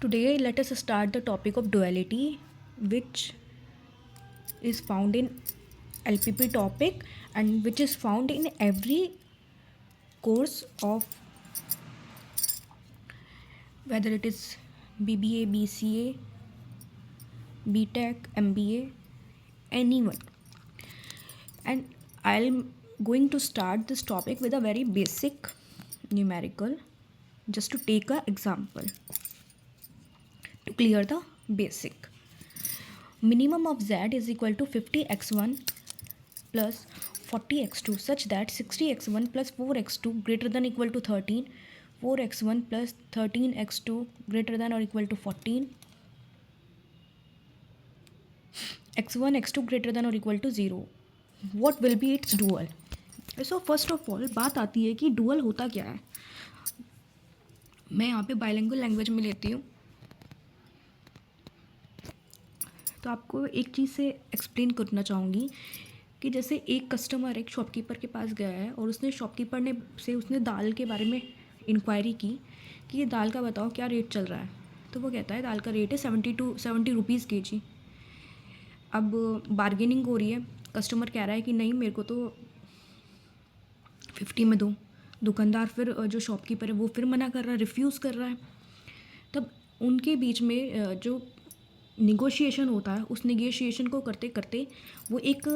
Today, let us start the topic of duality, which is found in LPP topic and which is found in every course of whether it is BBA, BCA, BTech, MBA, anyone. And I'm going to start this topic with a very basic numerical just to take an example to clear the basic. Minimum of z is equal to 50x1 plus 40x2 such that 60x1 plus 4x2 greater than equal to 13, 4x1 plus 13x2 greater than or equal to 14, x1 x2 greater than or equal to 0. What will be its dual? So first of all बात आती है कि dual होता क्या है. मैं यहाँ पे बाइलिंगुअल लैंग्वेज में लेती हूँ, तो आपको एक चीज़ से एक्सप्लेन करना चाहूँगी कि जैसे एक कस्टमर एक शॉपकीपर के पास गया है और उसने शॉपकीपर ने से उसने दाल के बारे में इंक्वायरी की कि ये दाल का बताओ क्या रेट चल रहा है. तो वो कहता है दाल का रेट है 70 रुपीज़ kg. अब बार्गेनिंग हो रही है, कस्टमर कह रहा है कि नहीं मेरे को तो 50 में दो. दुकानदार फिर जो शॉपकीपर है वो फिर मना कर रहा है, रिफ्यूज़ कर रहा है. तब उनके बीच में जो निगोशिएशन होता है, उस निगोशिएशन को करते करते वो एक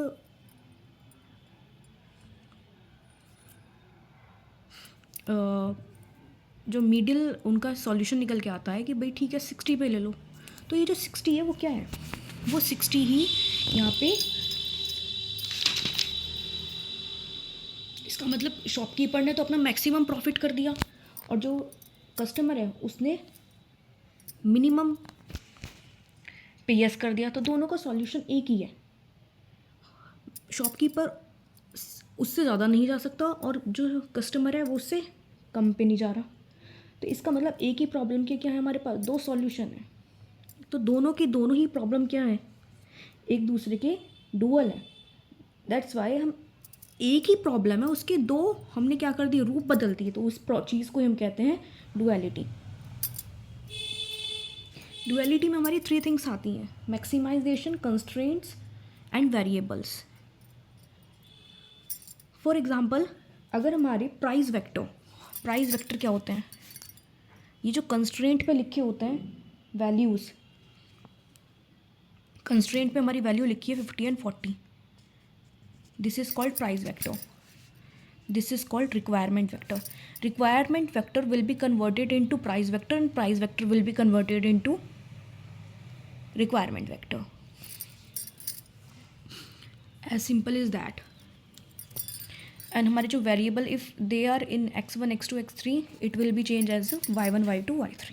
जो मिडिल उनका सॉल्यूशन निकल के आता है कि भाई ठीक है 60 पे ले लो. तो ये जो 60 है वो क्या है, वो 60 ही यहाँ पे इसका मतलब शॉपकीपर ने तो अपना मैक्सिमम प्रॉफिट कर दिया और जो कस्टमर है उसने मिनिमम पे यस कर दिया. तो दोनों का सॉल्यूशन एक ही है. शॉपकीपर उससे ज़्यादा नहीं जा सकता और जो कस्टमर है वो उससे कम पे नहीं जा रहा. तो इसका मतलब एक ही प्रॉब्लम के क्या है, हमारे पास दो सॉल्यूशन है. तो दोनों की दोनों ही प्रॉब्लम क्या है, एक दूसरे के डुअल है. दैट्स वाई हम एक ही प्रॉब्लम है उसके दो हमने क्या कर दिया, रूप बदल दिए. तो उस चीज़ को हम कहते हैं डुअलिटी. डुअलिटी में हमारी 3 थिंग्स आती हैं, maximization, constraints and variables. For example अगर हमारे प्राइस वेक्टर क्या होते हैं, ये जो कंस्ट्रेंट पे लिखे होते हैं वैल्यूज़, कंस्ट्रेंट पे हमारी वैल्यू लिखी है 50 and 40. This is called price vector. This is called requirement vector. Requirement vector will be converted into price vector and price vector will be converted into requirement vector. As simple as that. And हमारे जो variable if they are in x1 x2 x3 it will be change as y1 y2 y3.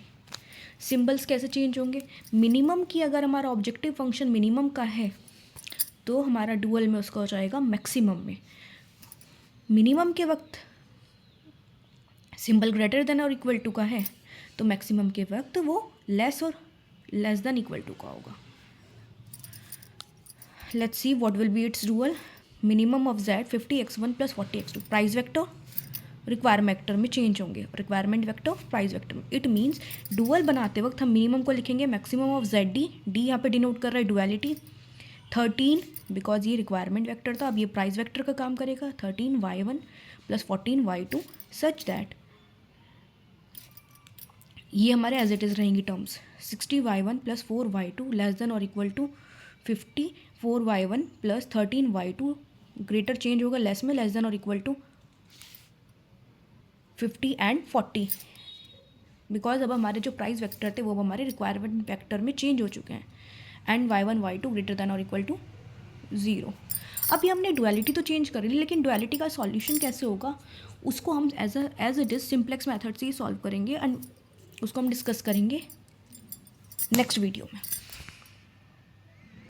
Symbols कैसे change होंगे, minimum की अगर हमारा objective function minimum का है तो हमारा डुअल में उसका हो जाएगा मैक्सिमम में. मिनिमम के वक्त symbol greater than or equal to का है तो मैक्सिमम के वक्त वो लेस और लेस देन इक्वल टू का होगा. Let's see what will be it's dual. Minimum of z 50x1 plus 40x2. Price vector requirement vector में चेंज होंगे, रिक्वायरमेंट वेक्टर प्राइस वेक्टर में. इट मीन्स डुअल बनाते वक्त हम मिनिमम को लिखेंगे मैक्सिमम ऑफ जेड डी यहाँ पे डिनोट कर रहा है डुअलिटी. 13 बिकॉज ये रिक्वायरमेंट वेक्टर था, अब ये प्राइस वेक्टर का काम करेगा. 13 y1 plus 14 y2 such that ये हमारे एज इट इज़ रहेंगी terms. 60 y1 plus 4 y2 less than or equal to 54 y1 plus 13 y2 greater change होगा लेस में, less than or equal to 50 and 40. Because अब हमारे जो प्राइस वेक्टर थे वो अब हमारे रिक्वायरमेंट वेक्टर में चेंज हो चुके हैं. And y1 y2 greater than or equal to 0. अभी हमने डुअलिटी तो चेंज कर ली, लेकिन डुअलिटी का सॉल्यूशन कैसे होगा उसको हम as it is simplex method से ही सॉल्व करेंगे एंड उसको हम डिस्कस करेंगे नेक्स्ट वीडियो में.